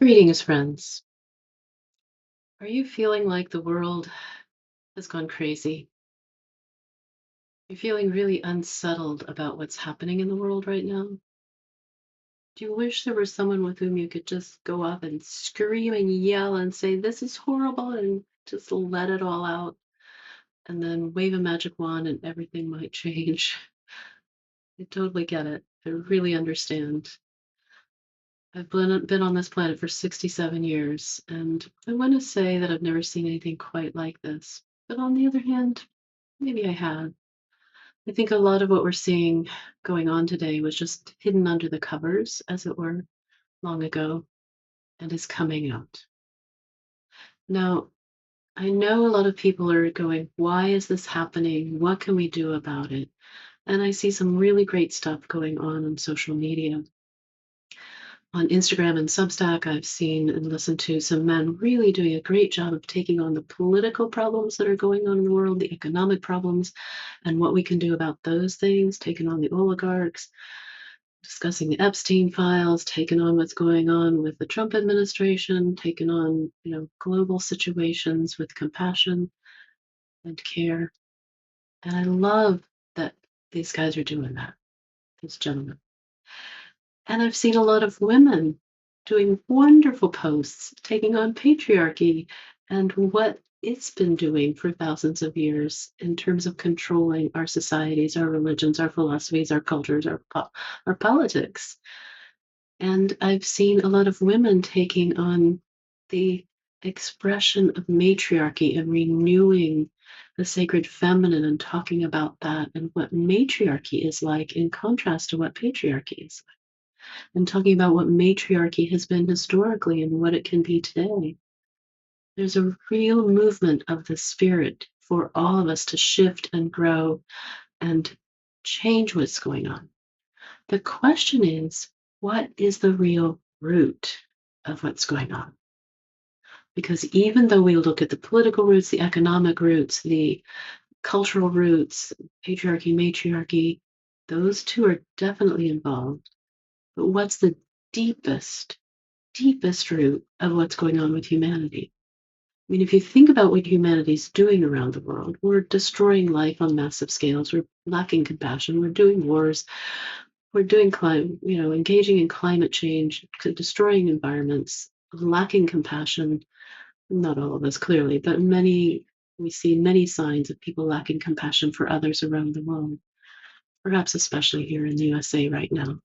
Greetings, friends. Are you feeling like the world has gone crazy? You're feeling really unsettled about what's happening in the world right now? Do you wish there was someone with whom you could just go up and scream and yell and say, "This is horrible," and just let it all out, and then wave a magic wand and everything might change? I totally get it. I really understand. I've been on this planet for 67 years, and I want to say that I've never seen anything quite like this. But on the other hand, maybe I have. I think a lot of what we're seeing going on today was just hidden under the covers, as it were, long ago, and is coming out. Now, I know a lot of people are going, why is this happening? What can we do about it? And I see some really great stuff going on social media. On Instagram and Substack, I've seen and listened to some men really doing a great job of taking on the political problems that are going on in the world, the economic problems, and what we can do about those things, taking on the oligarchs, discussing the Epstein files, taking on what's going on with the Trump administration, taking on, global situations with compassion and care. And I love that these guys are doing that, these gentlemen. And I've seen a lot of women doing wonderful posts, taking on patriarchy and what it's been doing for thousands of years in terms of controlling our societies, our religions, our philosophies, our cultures, our politics. And I've seen a lot of women taking on the expression of matriarchy and renewing the sacred feminine and talking about that and what matriarchy is like in contrast to what patriarchy is like, and talking about what matriarchy has been historically and what it can be today. There's a real movement of the spirit for all of us to shift and grow and change what's going on. The question is, what is the real root of what's going on? Because even though we look at the political roots, the economic roots, the cultural roots, patriarchy, matriarchy, those two are definitely involved. But what's the deepest, deepest root of what's going on with humanity? I mean, if you think about what humanity's doing around the world, we're destroying life on massive scales. We're lacking compassion. We're doing wars. We're doing engaging in climate change, destroying environments, lacking compassion. Not all of us, clearly, but we see many signs of people lacking compassion for others around the world, perhaps especially here in the USA right now,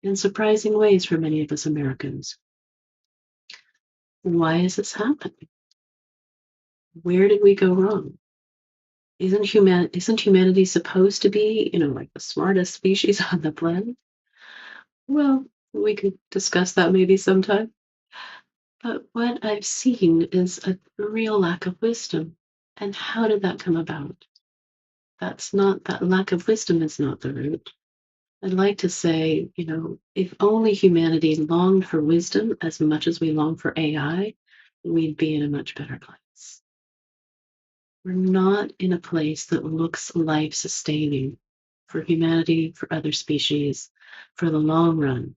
in surprising ways for many of us Americans. Why is this happening? Where did we go wrong? Isn't humanity supposed to be, like the smartest species on the planet? Well, we could discuss that maybe sometime. But what I've seen is a real lack of wisdom. And how did that come about? That lack of wisdom is not the root. I'd like to say, if only humanity longed for wisdom as much as we long for AI, we'd be in a much better place. We're not in a place that looks life sustaining for humanity, for other species, for the long run.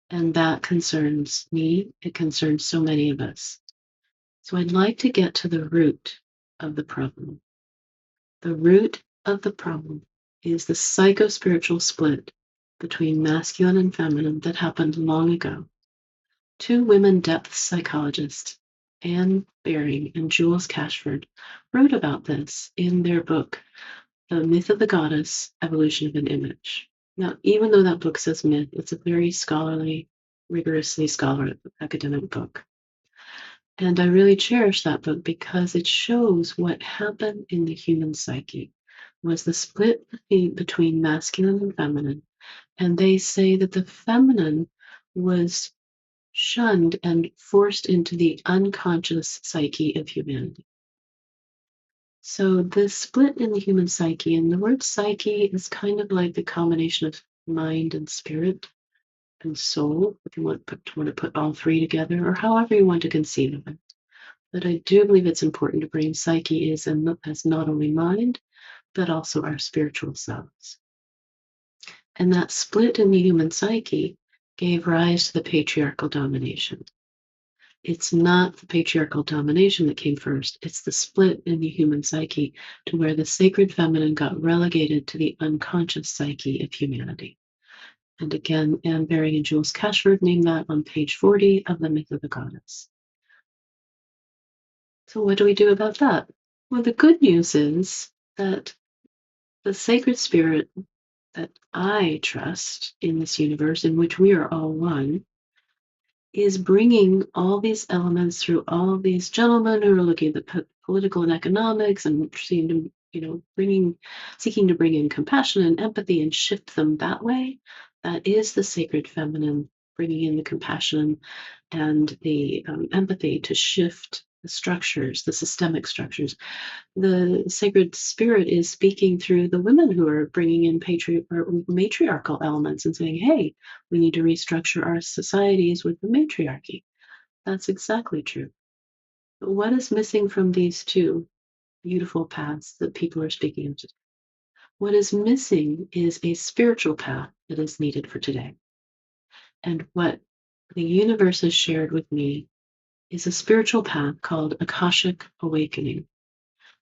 And that concerns me. It concerns so many of us. So I'd like to get to the root of the problem. The root of the problem is the psycho-spiritual split between masculine and feminine that happened long ago. Two women depth psychologists, Anne Baring and Jules Cashford, wrote about this in their book, The Myth of the Goddess, Evolution of an Image. Now, even though that book says myth, it's a very scholarly, rigorously scholarly academic book. And I really cherish that book because it shows what happened in the human psyche was the split between masculine and feminine. And they say that the feminine was shunned and forced into the unconscious psyche of humanity. So the split in the human psyche, and the word psyche is kind of like the combination of mind and spirit and soul, if you want to put all three together, or however you want to conceive of it. But I do believe it's important to bring psyche as not only mind, but also our spiritual selves. And that split in the human psyche gave rise to the patriarchal domination. It's not the patriarchal domination that came first. It's the split in the human psyche to where the sacred feminine got relegated to the unconscious psyche of humanity. And again, Anne Baring and Jules Cashford named that on page 40 of The Myth of the Goddess. So what do we do about that? Well, the good news is that the sacred spirit that I trust in this universe, in which we are all one, is bringing all these elements through all of these gentlemen who are looking at the political and economics and seem to, seeking to bring in compassion and empathy and shift them that way. That is the sacred feminine bringing in the compassion and the empathy to shift the structures, the systemic structures. The sacred spirit is speaking through the women who are bringing in or matriarchal elements and saying, hey, we need to restructure our societies with the matriarchy. That's exactly true. But what is missing from these two beautiful paths that people are speaking of today? What is missing is a spiritual path that is needed for today. And what the universe has shared with me is a spiritual path called Akashic awakening.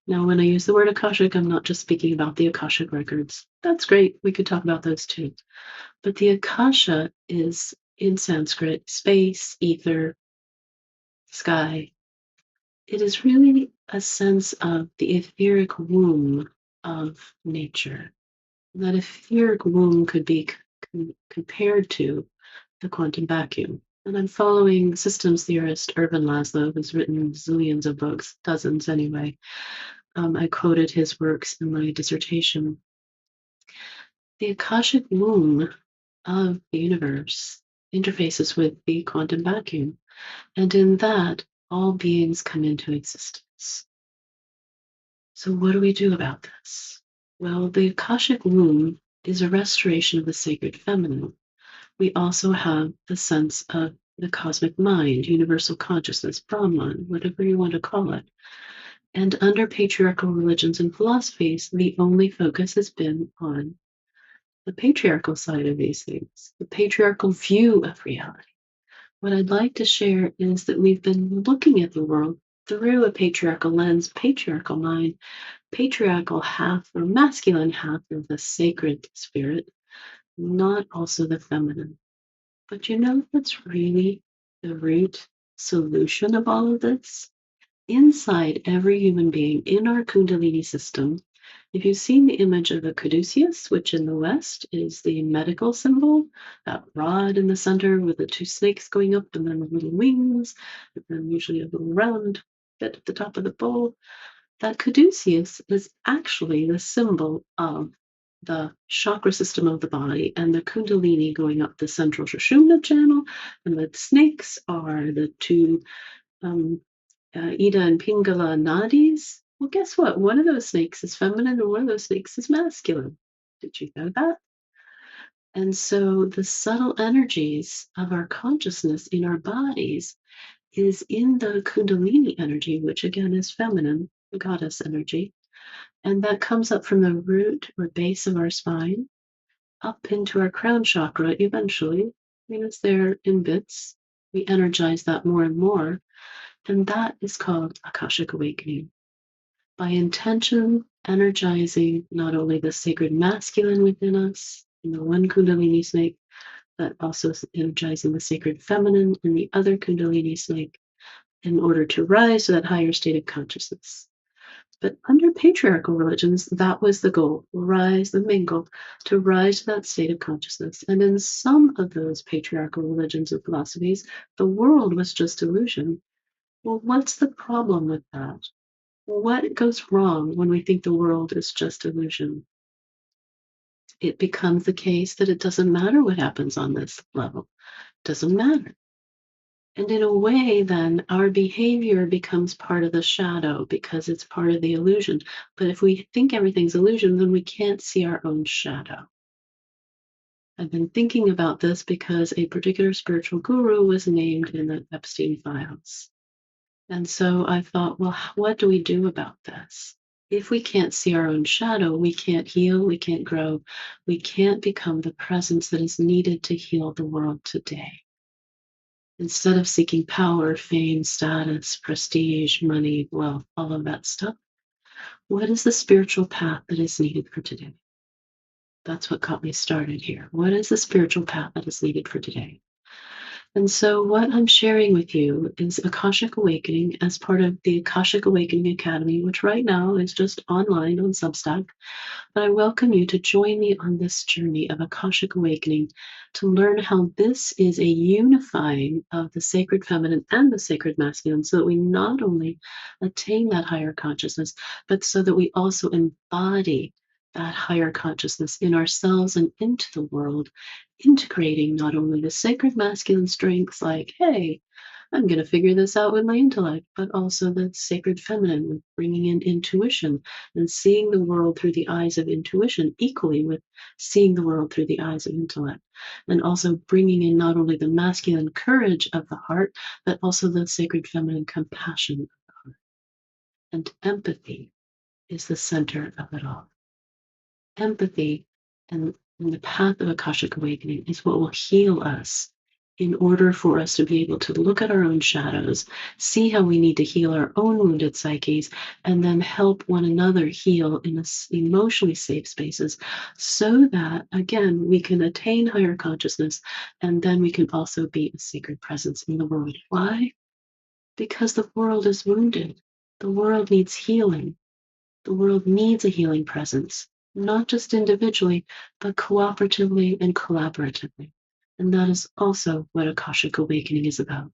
Now, when I use the word Akashic, I'm not just speaking about the Akashic records. That's great. We could talk about those too. But the Akasha is, in Sanskrit, space, ether, sky. It is really a sense of the etheric womb of nature. That etheric womb could be compared to the quantum vacuum. And I'm following systems theorist Ervin Laszlo, who's written zillions of books, dozens anyway. I quoted his works in my dissertation. The Akashic womb of the universe interfaces with the quantum vacuum, and in that, all beings come into existence. So, what do we do about this? Well, the Akashic womb is a restoration of the sacred feminine. We also have the sense of the cosmic mind, universal consciousness, Brahman, whatever you want to call it. And under patriarchal religions and philosophies, the only focus has been on the patriarchal side of these things, the patriarchal view of reality. What I'd like to share is that we've been looking at the world through a patriarchal lens, patriarchal mind, patriarchal half or masculine half of the sacred spirit, not also the feminine. But that's really the root solution of all of this? Inside every human being in our Kundalini system, if you've seen the image of a caduceus, which in the West is the medical symbol, that rod in the center with the two snakes going up and then the little wings, and then usually a little round bit at the top of the bowl, that caduceus is actually the symbol of the chakra system of the body and the Kundalini going up the central Sushumna channel, and the snakes are the two Ida and Pingala nadis. Well, guess what? One of those snakes is feminine and one of those snakes is masculine. Did you know that? And so the subtle energies of our consciousness in our bodies is in the Kundalini energy, which again is feminine, the goddess energy. And that comes up from the root or base of our spine up into our crown chakra eventually. It's there in bits. We energize that more and more. And that is called Akashic awakening. By intention, energizing not only the sacred masculine within us, in the one Kundalini snake, but also energizing the sacred feminine in the other Kundalini snake in order to rise to that higher state of consciousness. But under patriarchal religions, that was the goal, rise, the mingle, to rise to that state of consciousness. And in some of those patriarchal religions and philosophies, the world was just illusion. Well, what's the problem with that? What goes wrong when we think the world is just illusion? It becomes the case that it doesn't matter what happens on this level. It doesn't matter. And in a way, then, our behavior becomes part of the shadow because it's part of the illusion. But if we think everything's illusion, then we can't see our own shadow. I've been thinking about this because a particular spiritual guru was named in the Epstein files. And so I thought, well, what do we do about this? If we can't see our own shadow, we can't heal, we can't grow, we can't become the presence that is needed to heal the world today. Instead of seeking power, fame, status, prestige, money, wealth, all of that stuff, what is the spiritual path that is needed for today? That's what got me started here. What is the spiritual path that is needed for today? And so, what I'm sharing with you is Akashic Awakening as part of the Akashic Awakening Academy, which right now is just online on Substack. But I welcome you to join me on this journey of Akashic Awakening to learn how this is a unifying of the sacred feminine and the sacred masculine so that we not only attain that higher consciousness, but so that we also embody that higher consciousness in ourselves and into the world, integrating not only the sacred masculine strengths like, hey, I'm going to figure this out with my intellect, but also the sacred feminine with bringing in intuition and seeing the world through the eyes of intuition, equally with seeing the world through the eyes of intellect. And also bringing in not only the masculine courage of the heart, but also the sacred feminine compassion of the heart. And empathy is the center of it all. Empathy and the path of Akashic Awakening is what will heal us in order for us to be able to look at our own shadows, see how we need to heal our own wounded psyches, and then help one another heal in emotionally safe spaces so that, again, we can attain higher consciousness and then we can also be a sacred presence in the world. Why? Because the world is wounded. The world needs healing. The world needs a healing presence, not just individually, but cooperatively and collaboratively. And that is also what Akashic Awakening is about.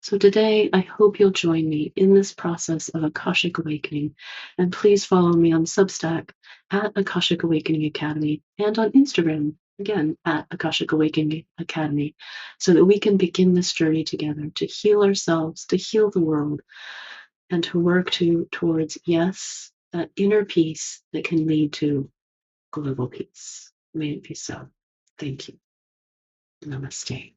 So today, I hope you'll join me in this process of Akashic Awakening. And please follow me on Substack at Akashic Awakening Academy and on Instagram, again, at Akashic Awakening Academy, so that we can begin this journey together to heal ourselves, to heal the world, and to work towards, yes, that inner peace that can lead to global peace. May it be so. Thank you. Namaste.